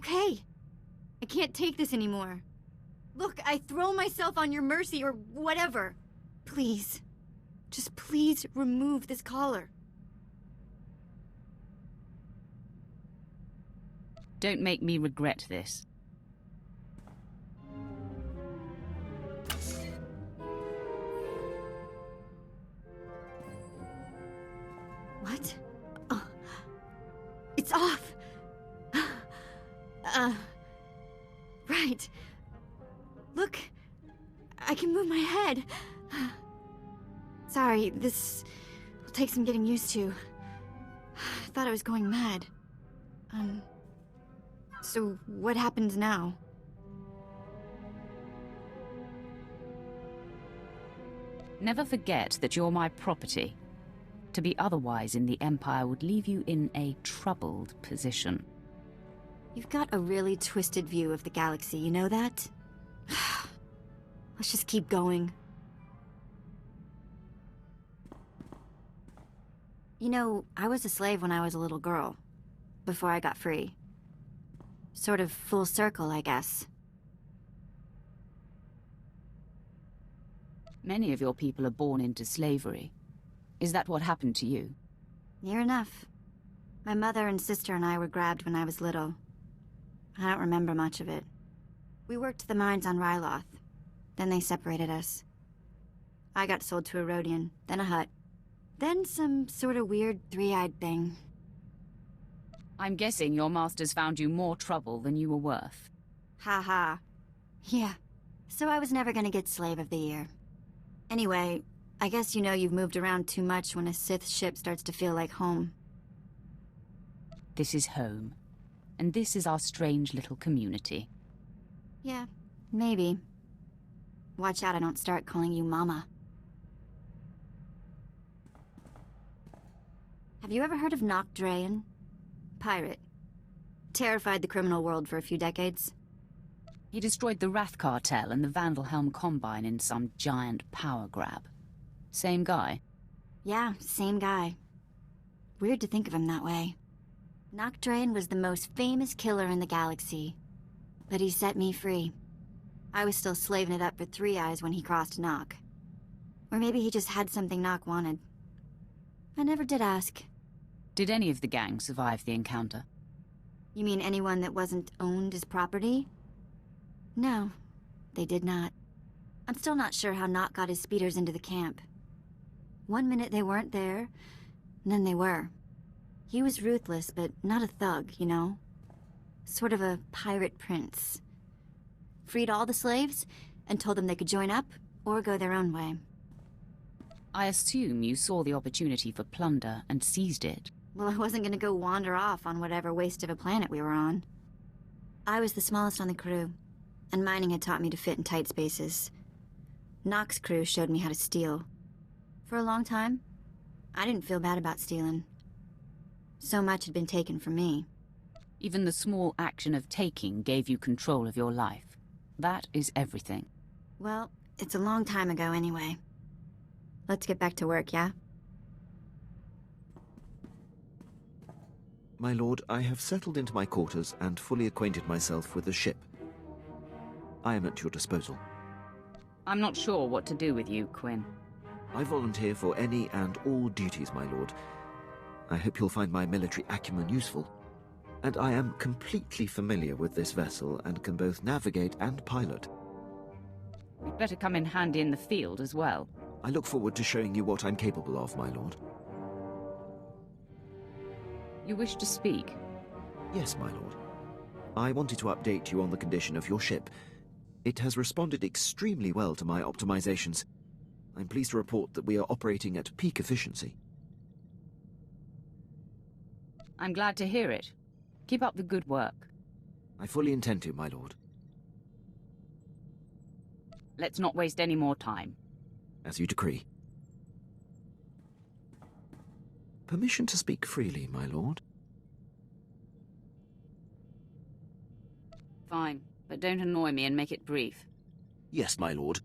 Okay. I can't take this anymore. Look, I throw myself on your mercy or whatever. Please. Just please remove this collar. Don't make me regret this. What? Oh. It's off! Right. Look, I can move my head. Sorry, this will take some getting used to. I thought I was going mad. So what happens now? Never forget that you're my property. To be otherwise in the Empire would leave you in a troubled position. You've got a really twisted view of the galaxy, you know that? Let's just keep going. You know, I was a slave when I was a little girl, before I got free. Sort of full circle, I guess. Many of your people are born into slavery. Is that what happened to you? Near enough. My mother and sister and I were grabbed when I was little. I don't remember much of it. We worked the mines on Ryloth. Then they separated us. I got sold to a Rhodian, then a Hutt. Then some sort of weird three-eyed thing. I'm guessing your masters found you more trouble than you were worth. Ha ha. Yeah. So I was never gonna get Slave of the Year. Anyway, I guess you know you've moved around too much when a Sith ship starts to feel like home. This is home. And this is our strange little community. Yeah, maybe. Watch out I don't start calling you Mama. Have you ever heard of Nock Draen? Pirate. Terrified the criminal world for a few decades. He destroyed the Wrath Cartel and the Vandalhelm Combine in some giant power grab. Same guy? Yeah, same guy. Weird to think of him that way. Nock Draen was the most famous killer in the galaxy. But he set me free. I was still slaving it up for Three Eyes when he crossed Nock. Or maybe he just had something Nock wanted. I never did ask. Did any of the gang survive the encounter? You mean anyone that wasn't owned as property? No, they did not. I'm still not sure how Nock got his speeders into the camp. One minute they weren't there, and then they were. He was ruthless, but not a thug, you know? Sort of a pirate prince. Freed all the slaves, and told them they could join up, or go their own way. I assume you saw the opportunity for plunder and seized it. Well, I wasn't gonna go wander off on whatever waste of a planet we were on. I was the smallest on the crew, and mining had taught me to fit in tight spaces. Nock's crew showed me how to steal. For a long time, I didn't feel bad about stealing. So much had been taken from me. Even the small action of taking gave you control of your life. That is everything. Well, it's a long time ago anyway. Let's get back to work, yeah? My lord, I have settled into my quarters and fully acquainted myself with the ship. I am at your disposal. I'm not sure what to do with you, Quinn. I volunteer for any and all duties, my lord. I hope you'll find my military acumen useful. And I am completely familiar with this vessel and can both navigate and pilot. You'd better come in handy in the field as well. I look forward to showing you what I'm capable of, my lord. You wish to speak? Yes, my lord. I wanted to update you on the condition of your ship. It has responded extremely well to my optimizations. I'm pleased to report that we are operating at peak efficiency. I'm glad to hear it. Keep up the good work. I fully intend to, my lord. Let's not waste any more time. As you decree. Permission to speak freely, my lord. Fine, but don't annoy me and make it brief. Yes, my lord.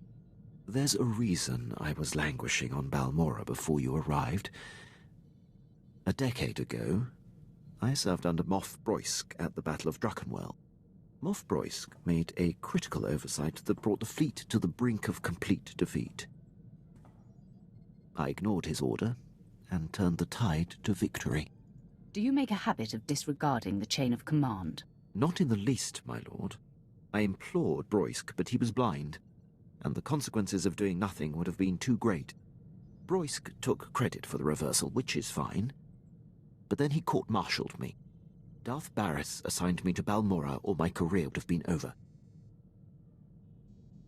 There's a reason I was languishing on Balmora before you arrived. A decade ago, I served under Moff Broysk at the Battle of Druckenwell. Moff Broysk made a critical oversight that brought the fleet to the brink of complete defeat. I ignored his order and turned the tide to victory. Do you make a habit of disregarding the chain of command? Not in the least, my lord. I implored Broysk, but he was blind, and the consequences of doing nothing would have been too great. Broysk took credit for the reversal, which is fine, but then he court-martialed me. Darth Barris assigned me to Balmorra, or my career would have been over.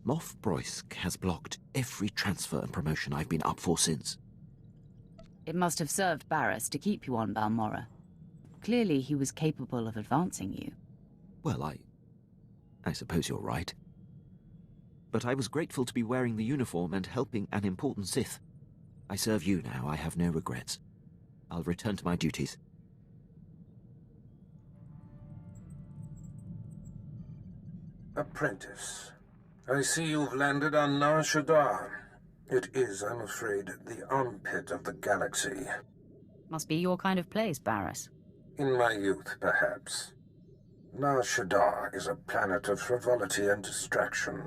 Moff Broysk has blocked every transfer and promotion I've been up for since. It must have served Barris to keep you on Balmorra. Clearly he was capable of advancing you. Well, I suppose you're right. But I was grateful to be wearing the uniform and helping an important Sith. I serve you now, I have no regrets. I'll return to my duties. Apprentice, I see you've landed on Nar Shaddaa. It is, I'm afraid, the armpit of the galaxy. Must be your kind of place, Barris. In my youth, perhaps. Nar Shaddaa is a planet of frivolity and distraction.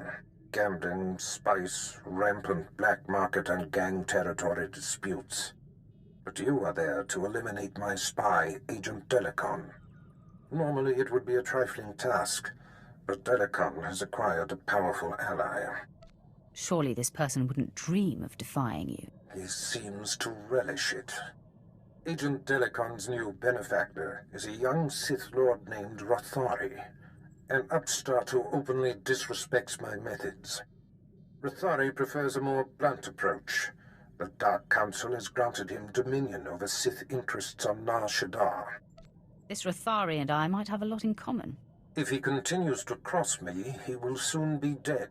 Gambling, spice, rampant black market and gang territory disputes. But you are there to eliminate my spy, Agent Delicon. Normally it would be a trifling task, but Delicon has acquired a powerful ally. Surely this person wouldn't dream of defying you. He seems to relish it. Agent Delicon's new benefactor is a young Sith Lord named Rothari, an upstart who openly disrespects my methods. Rothari prefers a more blunt approach. The Dark Council has granted him dominion over Sith interests on Nar Shaddaa. This Rothari and I might have a lot in common. If he continues to cross me, he will soon be dead.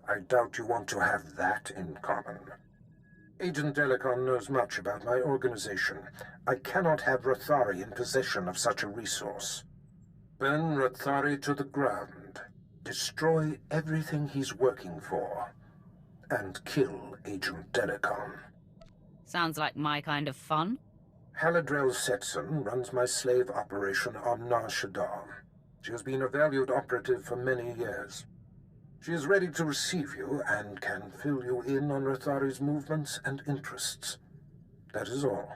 I doubt you want to have that in common. Agent Delicon knows much about my organization. I cannot have Rothari in possession of such a resource. Burn Rothari to the ground. Destroy everything he's working for. And kill Agent Delicon. Sounds like my kind of fun. Haladrel Setson runs my slave operation on Nar Shaddaa. She has been a valued operative for many years. She is ready to receive you and can fill you in on Rothari's movements and interests. That is all.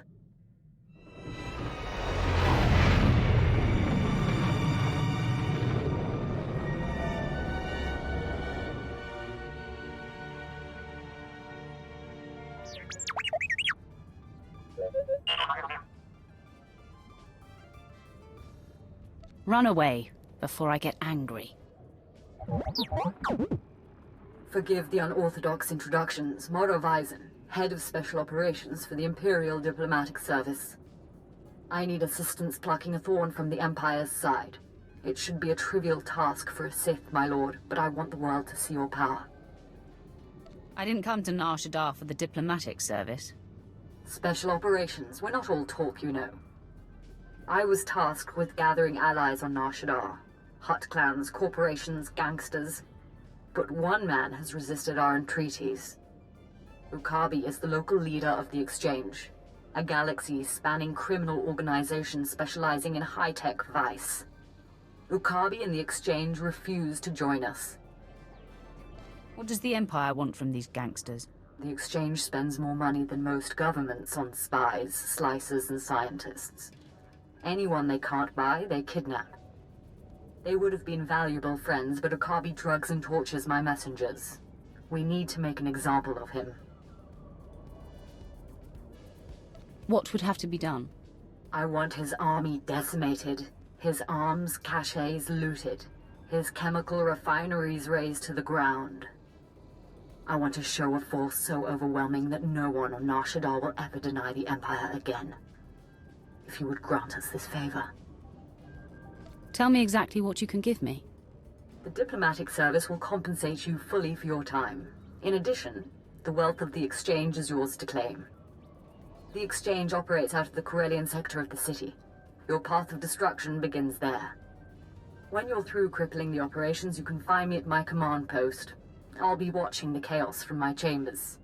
Run away before I get angry. Forgive the unorthodox introductions. Moro Vizon, head of special operations for the Imperial Diplomatic Service. I need assistance plucking a thorn from the Empire's side. It should be a trivial task for a Sith, my lord, but I want the world to see your power. I didn't come to Nar Shaddaa for the diplomatic service. Special operations. We're not all talk, you know. I was tasked with gathering allies on Nar Shaddaa. Hutt clans, corporations, gangsters. But one man has resisted our entreaties. Ukabi is the local leader of the Exchange, a galaxy-spanning criminal organization specializing in high-tech vice. Ukabi and the Exchange refuse to join us. What does the Empire want from these gangsters? The Exchange spends more money than most governments on spies, slicers, and scientists. Anyone they can't buy, they kidnap. They would have been valuable friends, but Ukabi drugs and tortures my messengers. We need to make an example of him. What would have to be done? I want his army decimated, his arms caches looted, his chemical refineries razed to the ground. I want a show of force so overwhelming that no one on Nar Shaddaa will ever deny the Empire again. If you would grant us this favor. Tell me exactly what you can give me. The diplomatic service will compensate you fully for your time. In addition, the wealth of the Exchange is yours to claim. The Exchange operates out of the Corellian sector of the city. Your path of destruction begins there. When you're through crippling the operations, you can find me at my command post. I'll be watching the chaos from my chambers.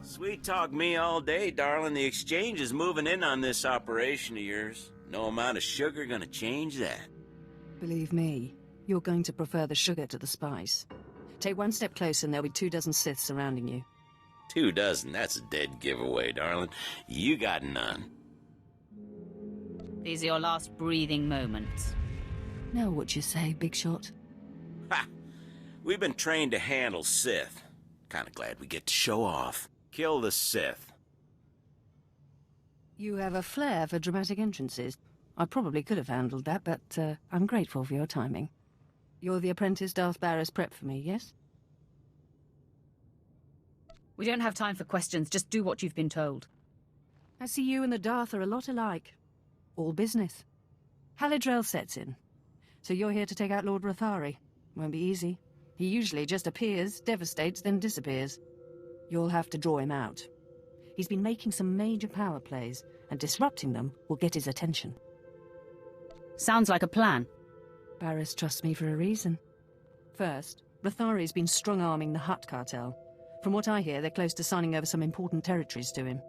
Sweet talk me all day, darling. The exchange is moving in on this operation of yours. No amount of sugar gonna change that. Believe me, you're going to prefer the sugar to the spice. Take one step closer and there'll be 24 Siths surrounding you. 24? That's a dead giveaway, darling. You got none. These are your last breathing moments. Know what you say, big shot? Ha! We've been trained to handle Sith. Kinda glad we get to show off. Kill the Sith. You have a flair for dramatic entrances. I probably could have handled that, but I'm grateful for your timing. You're the apprentice Darth Barris prepped for me, yes? We don't have time for questions, just do what you've been told. I see you and the Darth are a lot alike. All business. Haladrel sets in. So you're here to take out Lord Rathari. Won't be easy. He usually just appears, devastates, then disappears. You'll have to draw him out. He's been making some major power plays, and disrupting them will get his attention. Sounds like a plan. Barris trusts me for a reason. First, Rathari's been strong-arming the Hutt cartel. From what I hear, they're close to signing over some important territories to him.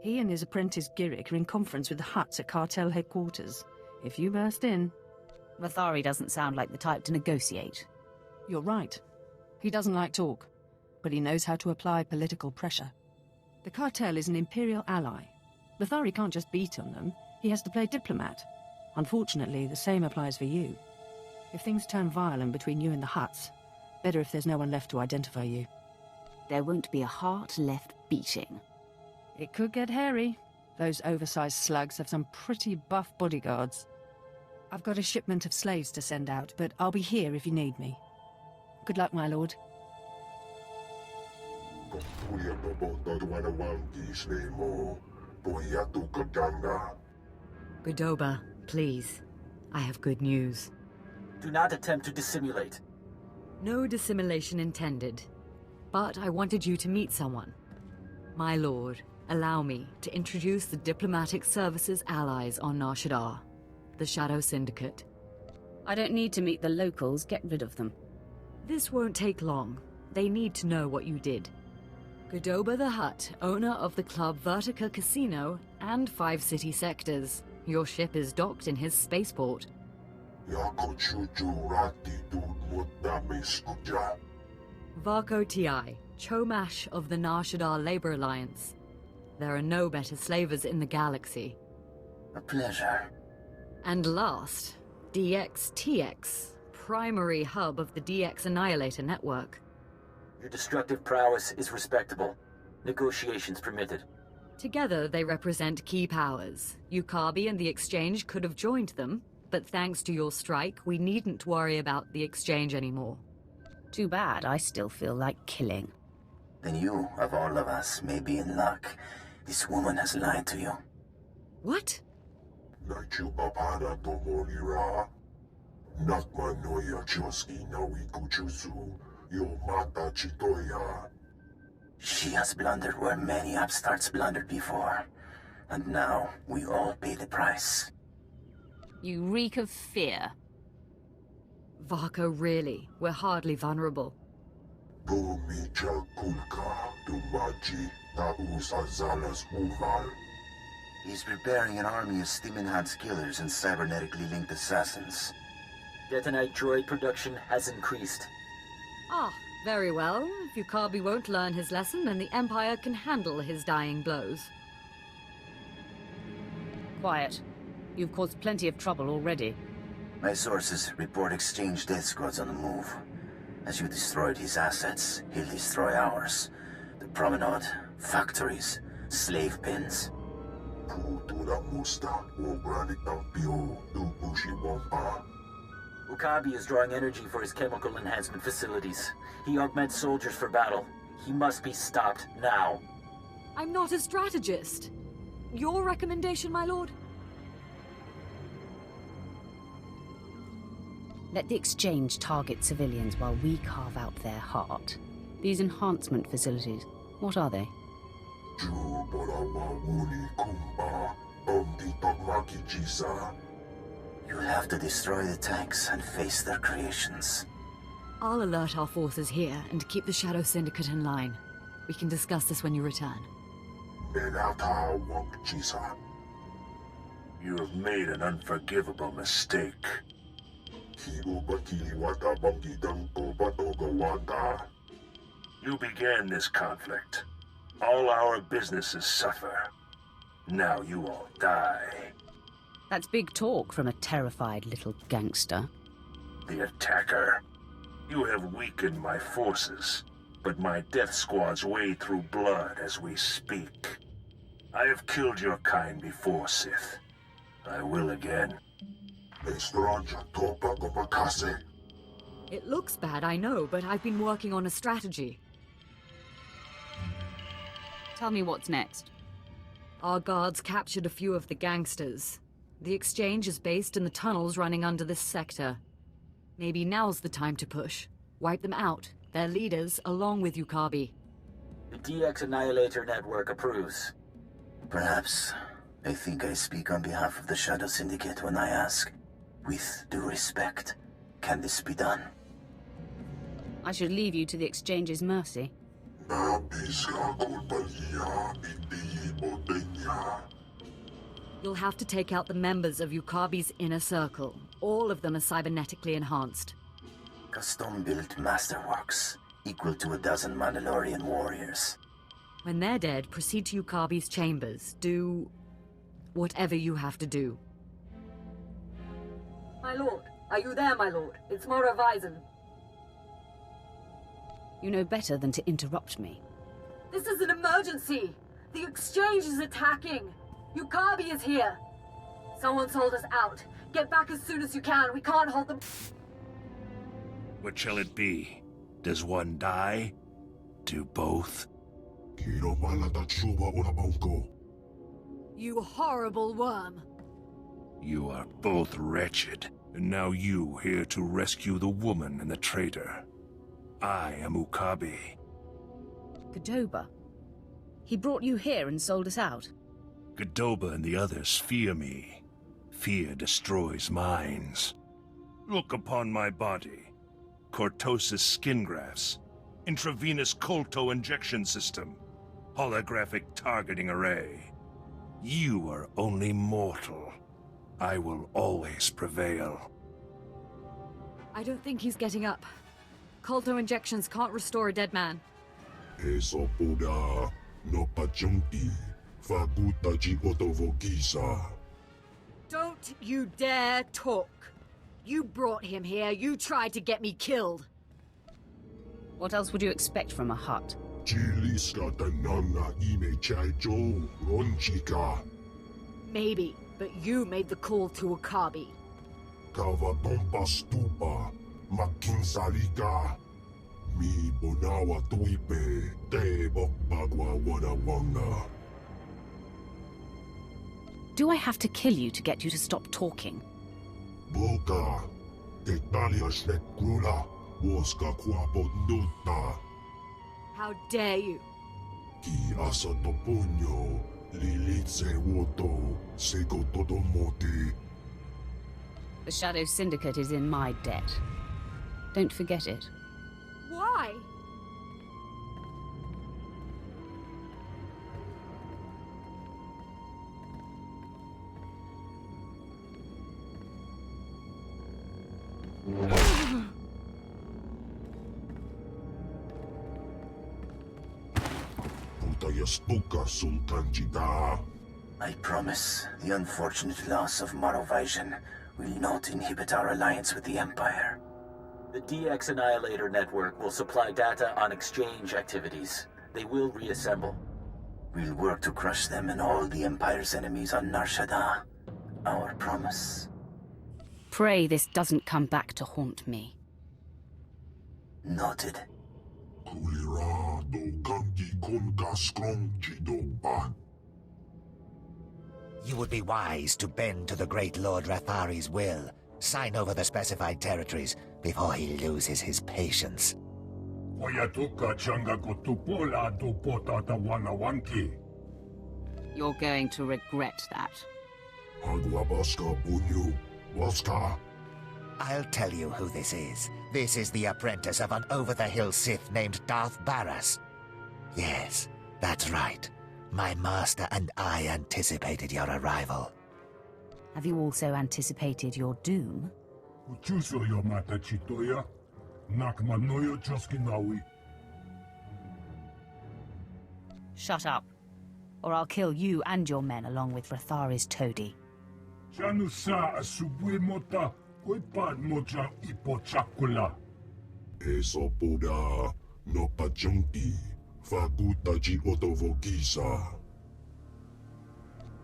He and his apprentice Giric are in conference with the Hutts at cartel headquarters. If you burst in... Rathari doesn't sound like the type to negotiate. You're right. He doesn't like talk, but he knows how to apply political pressure. The cartel is an Imperial ally. Rathari can't just beat on them, he has to play diplomat. Unfortunately, the same applies for you. If things turn violent between you and the Hutts, better if there's no one left to identify you. There won't be a heart left beating. It could get hairy. Those oversized slugs have some pretty buff bodyguards. I've got a shipment of slaves to send out, but I'll be here if you need me. Good luck, my lord. Godoba, please. I have good news. Do not attempt to dissimulate. No dissimulation intended. But I wanted you to meet someone. My lord, allow me to introduce the Diplomatic Services allies on Nar Shaddaa, the Shadow Syndicate. I don't need to meet the locals, get rid of them. This won't take long. They need to know what you did. Godoba the Hutt, owner of the Club Vertica Casino and 5 city sectors. Your ship is docked in his spaceport. Varko Ti, Chomash of the Nar Shaddaa Labor Alliance. There are no better slavers in the galaxy. A pleasure. And last, DX-TX, primary hub of the DX Annihilator network. Your destructive prowess is respectable. Negotiations permitted. Together, they represent key powers. Yukabi and the Exchange could have joined them, but thanks to your strike, we needn't worry about the Exchange anymore. Too bad, I still feel like killing. Then you, of all of us, may be in luck. This woman has lied to you. What? She has blundered where many upstarts blundered before. And now, we all pay the price. You reek of fear. Varko, really? We're hardly vulnerable. He's preparing an army of Stimenhad's killers and cybernetically linked assassins. Detonite droid production has increased. Ah, very well. If Yukabi won't learn his lesson, then the Empire can handle his dying blows. Quiet. You've caused plenty of trouble already. My sources report Exchange death squads on the move. As you destroyed his assets, he'll destroy ours. The promenade, factories, slave pens. Ukabi is drawing energy for his chemical enhancement facilities. He augments soldiers for battle. He must be stopped now. I'm not a strategist. Your recommendation, my lord? Let the Exchange target civilians while we carve out their heart. These enhancement facilities, what are they? You'll have to destroy the tanks and face their creations. I'll alert our forces here and keep the Shadow Syndicate in line. We can discuss this when you return. You have made an unforgivable mistake. You began this conflict. All our businesses suffer. Now you all die. That's big talk from a terrified little gangster. The attacker. You have weakened my forces, but my death squads wade through blood as we speak. I have killed your kind before, Sith. I will again. It looks bad, I know, but I've been working on a strategy. Tell me what's next. Our guards captured a few of the gangsters. The exchange is based in the tunnels running under this sector. Maybe now's the time to push. Wipe them out, their leaders, along with Yukabi. The DX Annihilator Network approves. Perhaps. I think I speak on behalf of the Shadow Syndicate when I ask, with due respect, can this be done? I should leave you to the exchange's mercy. You'll have to take out the members of Yukabi's inner circle. All of them are cybernetically enhanced. Custom-built masterworks, equal to 12 Mandalorian warriors. When they're dead, proceed to Yukabi's chambers. Do whatever you have to do. My lord, are you there, my lord? It's Mora Vizon. You know better than to interrupt me. This is an emergency! The exchange is attacking! Yukabi is here! Someone sold us out. Get back as soon as you can. We can't hold them. What shall it be? Does one die? Do both? You horrible worm! You are both wretched, and now you here to rescue the woman and the traitor. I am Yukabi. Godoba. He brought you here and sold us out. Godoba and the others fear me. Fear destroys minds. Look upon my body. Cortosis skin grafts. Intravenous colto injection system. Holographic targeting array. You are only mortal. I will always prevail. I don't think he's getting up. Colto injections can't restore a dead man. Don't you dare talk. You brought him here. You tried to get me killed. What else would you expect from a Hutt? Maybe, but you made the call to Yukabi. Do I have to kill you to get you to stop talking? How dare you? The Shadow Syndicate is in my debt. Don't forget it. Why? I promise the unfortunate loss of Morovision will not inhibit our alliance with the Empire. The DX Annihilator Network will supply data on exchange activities. They will reassemble. We'll work to crush them and all the Empire's enemies on Nar Shaddaa. Our promise. Pray this doesn't come back to haunt me. Noted. You would be wise to bend to the great Lord Rathari's will. Sign over the specified territories before he loses his patience. You're going to regret that. I'll tell you who this is. This is the apprentice of an over-the-hill Sith named Darth Barras. Yes, that's right. My master and I anticipated your arrival. Have you also anticipated your doom? Shut up, or I'll kill you and your men along with Rathari's toady.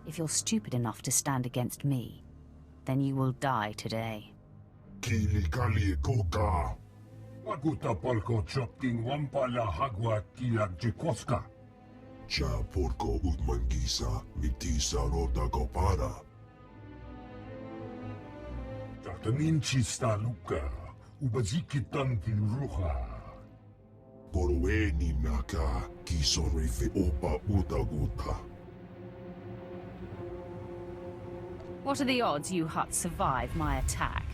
If you're stupid enough to stand against me, then you will die today. What are the odds you Hutts survive my attack?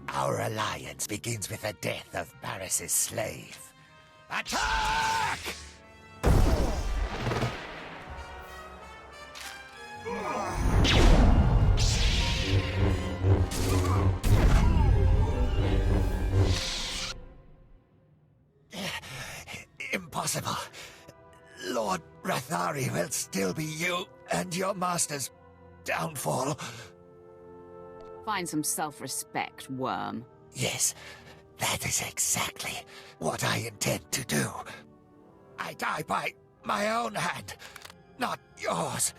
Our alliance begins with the death of Barris's slave. Attack! Impossible. Lord Rathari will still be you and your master's downfall. Find some self-respect, worm. Yes, that is exactly what I intend to do. I die by my own hand, not yours.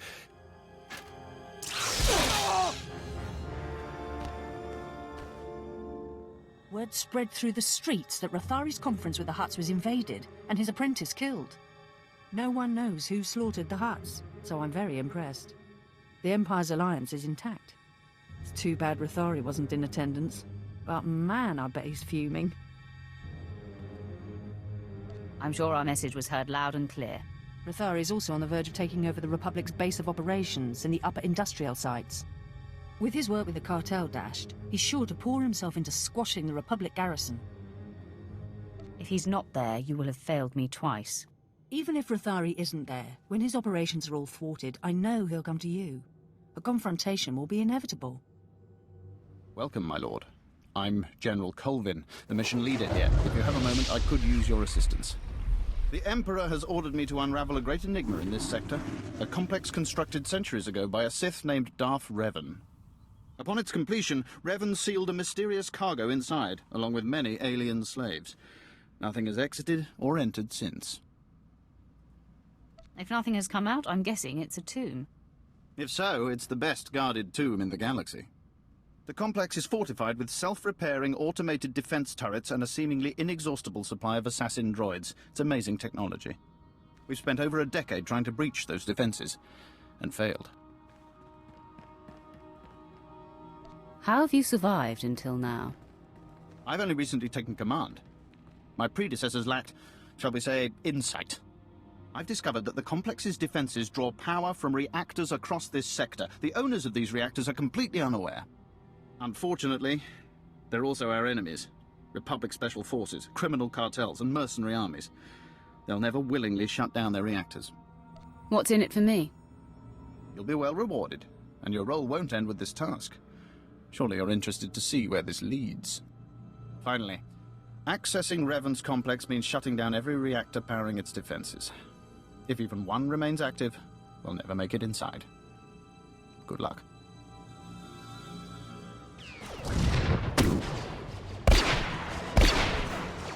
Word spread through the streets that Rathari's conference with the Hutts was invaded and his apprentice killed. No one knows who slaughtered the Hutts, so I'm very impressed. The Empire's alliance is intact. It's too bad Rathari wasn't in attendance, but man, I bet he's fuming. I'm sure our message was heard loud and clear. Rathari is also on the verge of taking over the Republic's base of operations in the upper industrial sites. With his work with the cartel dashed, he's sure to pour himself into squashing the Republic garrison. If he's not there, you will have failed me twice. Even if Rathari isn't there, when his operations are all thwarted, I know he'll come to you. A confrontation will be inevitable. Welcome, my lord. I'm General Colvin, the mission leader here. If you have a moment, I could use your assistance. The Emperor has ordered me to unravel a great enigma in this sector. A complex constructed centuries ago by a Sith named Darth Revan. Upon its completion, Revan sealed a mysterious cargo inside, along with many alien slaves. Nothing has exited or entered since. If nothing has come out, I'm guessing it's a tomb. If so, it's the best guarded tomb in the galaxy. The complex is fortified with self-repairing automated defense turrets and a seemingly inexhaustible supply of assassin droids. It's amazing technology. We've spent over a decade trying to breach those defenses, and failed. How have you survived until now? I've only recently taken command. My predecessors lacked, shall we say, insight. I've discovered that the complex's defenses draw power from reactors across this sector. The owners of these reactors are completely unaware. Unfortunately, they're also our enemies. Republic Special Forces, criminal cartels, and mercenary armies. They'll never willingly shut down their reactors. What's in it for me? You'll be well rewarded, and your role won't end with this task. Surely you're interested to see where this leads. Finally, accessing Revan's complex means shutting down every reactor powering its defenses. If even one remains active, we'll never make it inside. Good luck.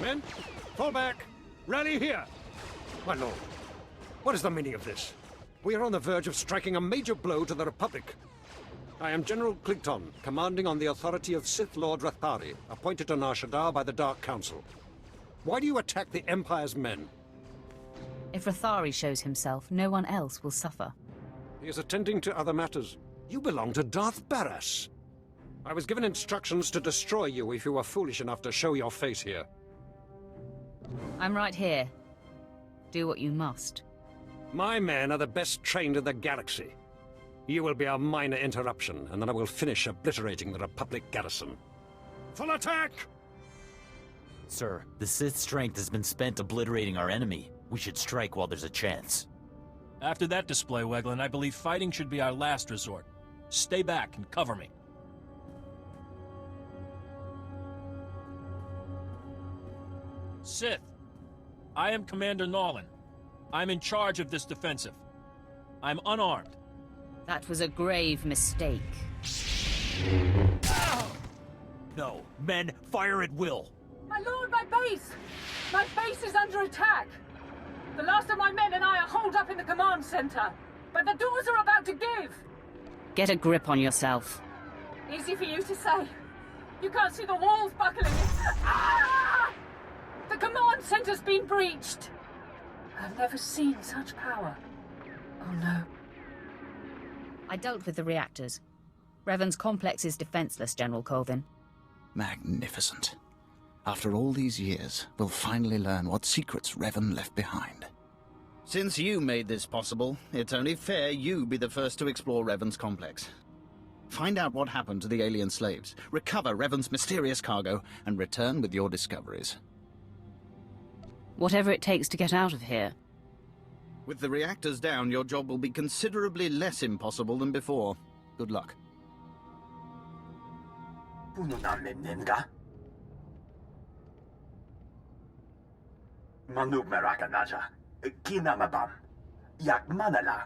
Men, fall back! Rally here! My lord, what is the meaning of this? We are on the verge of striking a major blow to the Republic. I am General Cligton, commanding on the authority of Sith Lord Rathari, appointed on Shaddaa by the Dark Council. Why do you attack the Empire's men? If Rathari shows himself, no one else will suffer. He is attending to other matters. You belong to Darth Barris. I was given instructions to destroy you if you were foolish enough to show your face here. I'm right here. Do what you must. My men are the best trained in the galaxy. You will be a minor interruption, and then I will finish obliterating the Republic garrison. Full attack! Sir, the Sith's strength has been spent obliterating our enemy. We should strike while there's a chance. After that display, Weglin, I believe fighting should be our last resort. Stay back and cover me. Sith, I am Commander Nolan. I'm in charge of this defensive. I'm unarmed. That was a grave mistake. No, men, fire at will. My lord, my base! My base is under attack! The last of my men and I are holed up in the command center, but the doors are about to give! Get a grip on yourself. Easy for you to say. You can't see the walls buckling. Ah! The command center's been breached! I've never seen such power. Oh no. I dealt with the reactors. Revan's complex is defenseless, General Colvin. Magnificent. After all these years, we'll finally learn what secrets Revan left behind. Since you made this possible, it's only fair you be the first to explore Revan's complex. Find out what happened to the alien slaves, recover Revan's mysterious cargo, and return with your discoveries. Whatever it takes to get out of here. With the reactors down, your job will be considerably less impossible than before. Good luck. Manub meraka naja, kinamabam, yak manala.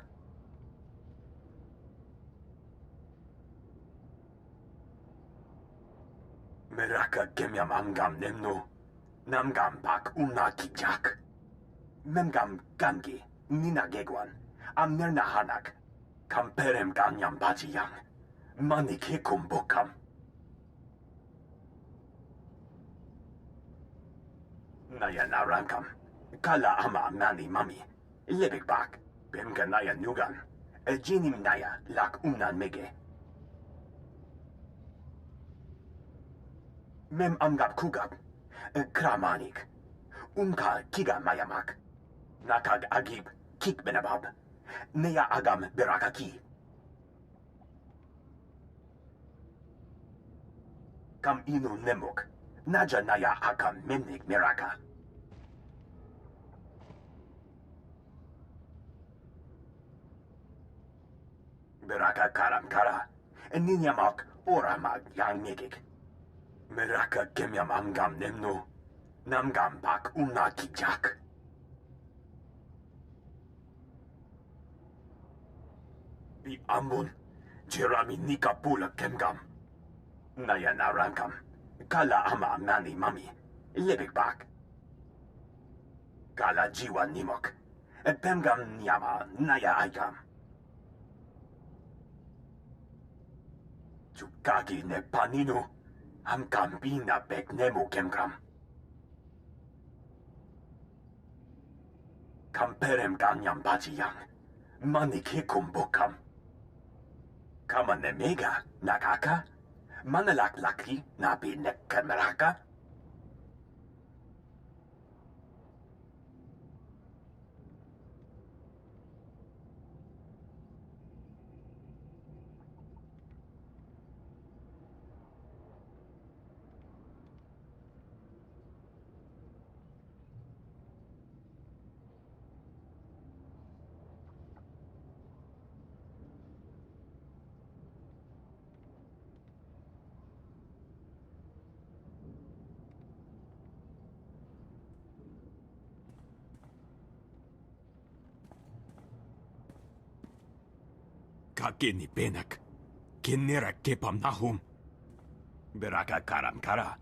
Meraka gemyam amgam nemnu, namgam bak kijak. Memgam gangi, nina gegwan, amnerna hanak, kamperem ganyam bajiyang, manik hikum bokam. Naya naramkam, kala ama mani mami, lebek bak, bemga naya nugan, jinim naya lak mege. Mem amgab kugab, kramanik, unka kiga mayamak, nakag agib, kik benabab, neya agam berakaki. Kam inu nemuk, naja naya akam memnik meraka. Beraka karam kara, ninyamak oramag yang megik. Meraka gemyam amgam nemnu, namgam bak kijak. Bi ambun, jerami nika pula kemgam. Naya naramkam, kala ama mani mami, lebek bak. Kala jiwa nimok, pemgam nyama naya aikam. Chukagi ne paninu, am kambina bek nemu kemgram. Kamperem ganyam bajiyang, manik hikum bokam. Kama ne mega, nakaka, manalak laki, nabi ne kameraka. Kakini benak, kinera kepam nahum. Beraka karam kara,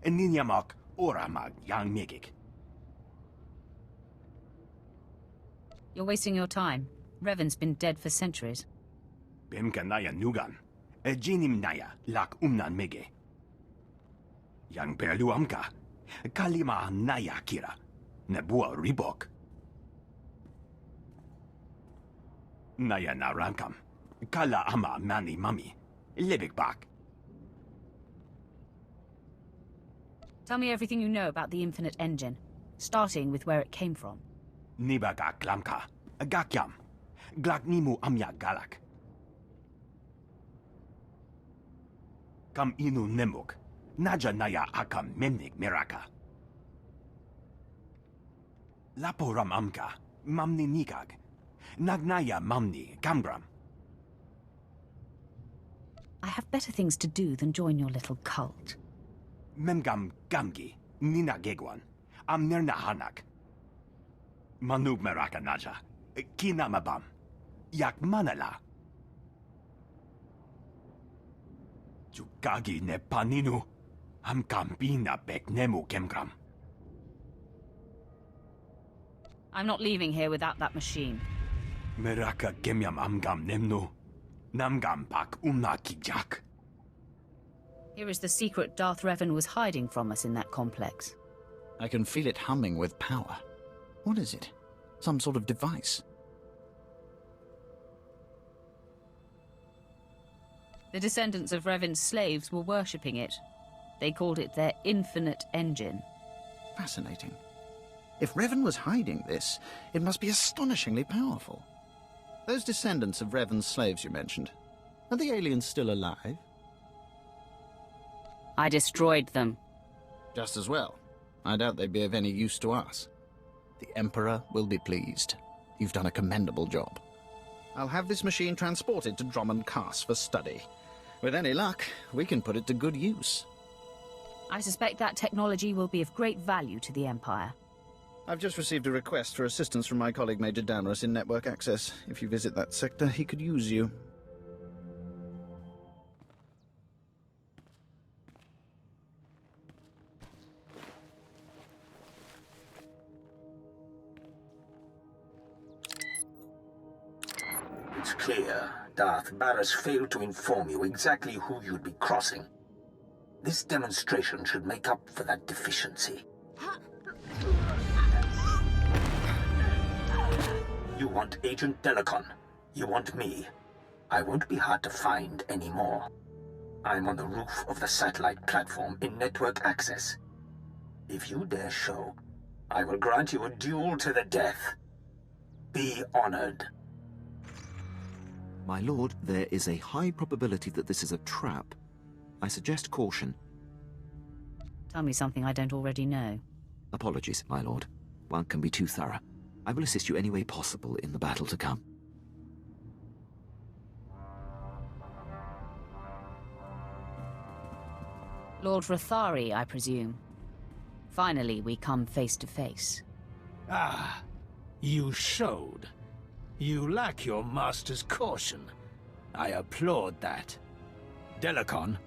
ninyamak oramag yang megik. You're wasting your time. Revan's been dead for centuries. Bemka naya nugan, jinim naya lak mege. Yang perlu amka, kalima naya kira, nebua ribok. Naya naramkam. Kala ama mani mami, lebek bak. Tell me everything you know about the Infinite Engine, starting with where it came from. Nibaga klamka, Gakyam. Glaknimu amya galak. Kam inu nemuk. Naja naya akam memnik miraka. Laporam amka. Mamni nikag. Nagnaya mamni gamgram. I have better things to do than join your little cult. Memgam gamgi. Nina gegwan. Amnirna hanak. Manub meraka naja. Kinamabam. Yak manala. Jukagi ne paninu. Am kambina bek nemu kemgram. I'm not leaving here without that machine. Meraka gemyam amgam nemnu. Namgam pak kijak. Here is the secret Darth Revan was hiding from us in that complex. I can feel it humming with power. What is it? Some sort of device? The descendants of Revan's slaves were worshipping it. They called it their infinite engine. Fascinating. If Revan was hiding this, it must be astonishingly powerful. Those descendants of Revan's slaves you mentioned, are the aliens still alive? I destroyed them. Just as well. I doubt they'd be of any use to us. The Emperor will be pleased. You've done a commendable job. I'll have this machine transported to Drummond Cass for study. With any luck, we can put it to good use. I suspect that technology will be of great value to the Empire. I've just received a request for assistance from my colleague Major Danros in network access. If you visit that sector, he could use you. It's clear Darth Barris failed to inform you exactly who you'd be crossing. This demonstration should make up for that deficiency. You want Agent Delicon. You want me. I won't be hard to find anymore. I'm on the roof of the satellite platform in network access. If you dare show, I will grant you a duel to the death. Be honored. My lord, there is a high probability that this is a trap. I suggest caution. Tell me something I don't already know. Apologies, my lord. One can be too thorough. I will assist you any way possible in the battle to come. Lord Rathari, I presume. Finally, we come face to face. Ah, you showed. You lack your master's caution. I applaud that. Delicon,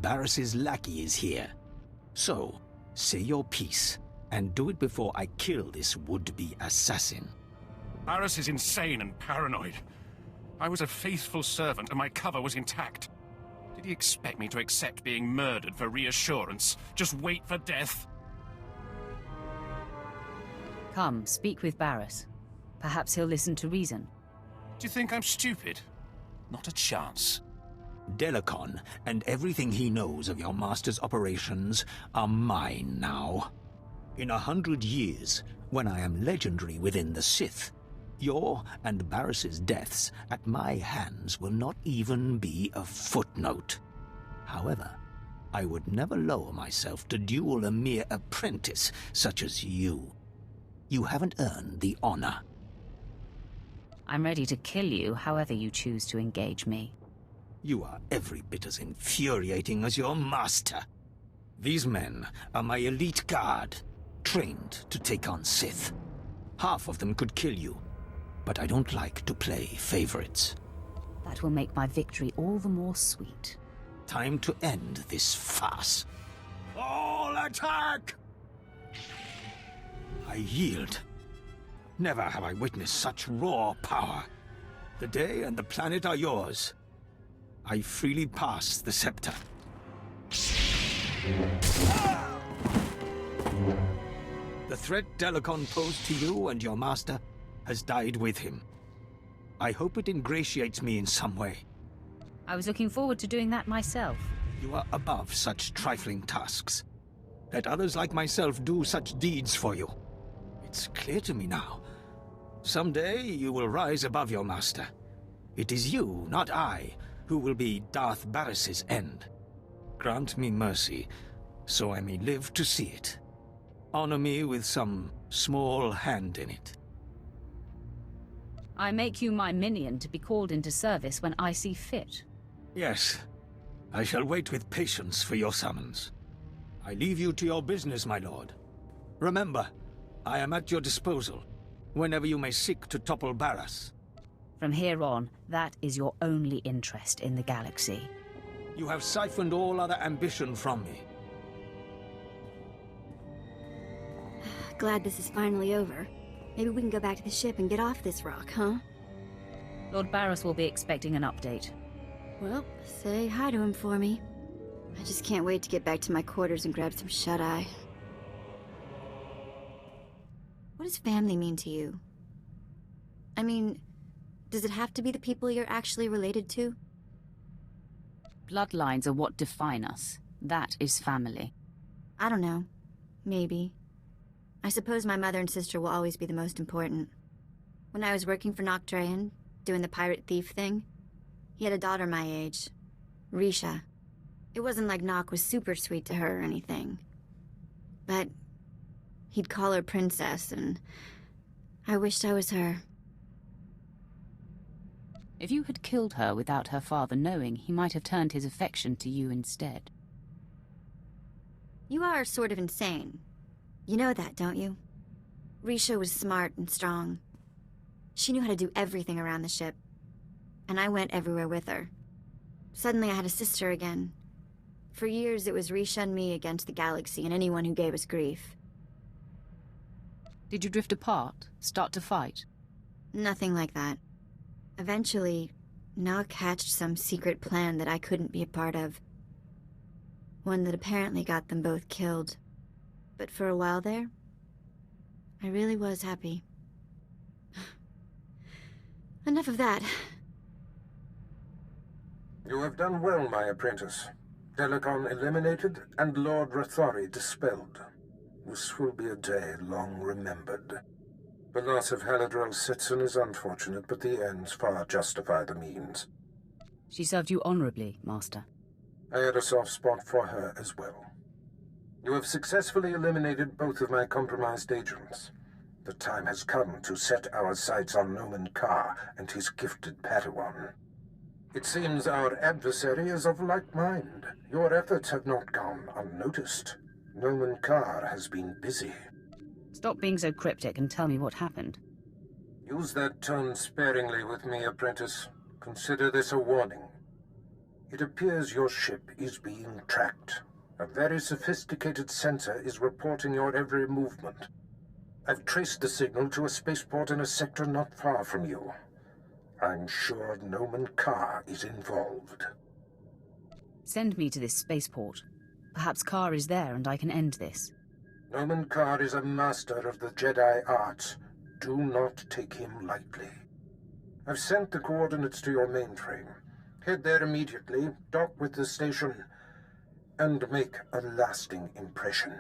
Barris's lackey is here. So, say your piece, and do it before I kill this would-be assassin. Barris is insane and paranoid. I was a faithful servant and my cover was intact. Did he expect me to accept being murdered for reassurance? Just wait for death? Come, speak with Barris. Perhaps he'll listen to reason. Do you think I'm stupid? Not a chance. Delicon and everything he knows of your master's operations are mine now. In 100 years, when I am legendary within the Sith, your and Barris's deaths at my hands will not even be a footnote. However, I would never lower myself to duel a mere apprentice such as you. You haven't earned the honor. I'm ready to kill you however you choose to engage me. You are every bit as infuriating as your master. These men are my elite guard, trained to take on Sith. Half of them could kill you, but I don't like to play favorites. That will make my victory all the more sweet. Time to end this farce. All attack! I yield. Never have I witnessed such raw power. The day and the planet are yours. I freely pass the scepter. The threat Delicon posed to you and your master has died with him. I hope it ingratiates me in some way. I was looking forward to doing that myself. You are above such trifling tasks. Let others like myself do such deeds for you. It's clear to me now. Someday you will rise above your master. It is you, not I, who will be Darth Barris's end. Grant me mercy, so I may live to see it. Honor me with some small hand in it. I make you my minion to be called into service when I see fit. Yes, I shall wait with patience for your summons. I leave you to your business, my lord. Remember, I am at your disposal, whenever you may seek to topple Barras. From here on, that is your only interest in the galaxy. You have siphoned all other ambition from me. Glad this is finally over. Maybe we can go back to the ship and get off this rock, huh? Lord Barras will be expecting an update. Well, say hi to him for me. I just can't wait to get back to my quarters and grab some shut-eye. What does family mean to you? I mean, does it have to be the people you're actually related to? Bloodlines are what define us. That is family. I don't know. Maybe. I suppose my mother and sister will always be the most important. When I was working for Noctrayan, doing the pirate thief thing, he had a daughter my age, Risha. It wasn't like Nock was super sweet to her or anything. But he'd call her princess, and I wished I was her. If you had killed her without her father knowing, he might have turned his affection to you instead. You are sort of insane. You know that, don't you? Risha was smart and strong. She knew how to do everything around the ship. And I went everywhere with her. Suddenly I had a sister again. For years it was Risha and me against the galaxy and anyone who gave us grief. Did you drift apart? Start to fight? Nothing like that. Eventually, Nock hatched some secret plan that I couldn't be a part of. One that apparently got them both killed. But for a while there, I really was happy. Enough of that. You have done well, my apprentice. Delicon eliminated and Lord Rathari dispelled. This will be a day long remembered. The loss of Haladrel Sitson is unfortunate, but the ends far justify the means. She served you honorably, Master. I had a soft spot for her as well. You have successfully eliminated both of my compromised agents. The time has come to set our sights on Noman Carr and his gifted Padawan. It seems our adversary is of like mind. Your efforts have not gone unnoticed. Noman Carr has been busy. Stop being so cryptic and tell me what happened. Use that tone sparingly with me, apprentice. Consider this a warning. It appears your ship is being tracked. A very sophisticated sensor is reporting your every movement. I've traced the signal to a spaceport in a sector not far from you. I'm sure Noman Carr is involved. Send me to this spaceport. Perhaps Carr is there and I can end this. Noman Carr is a master of the Jedi arts. Do not take him lightly. I've sent the coordinates to your mainframe. Head there immediately, dock with the station, and make a lasting impression.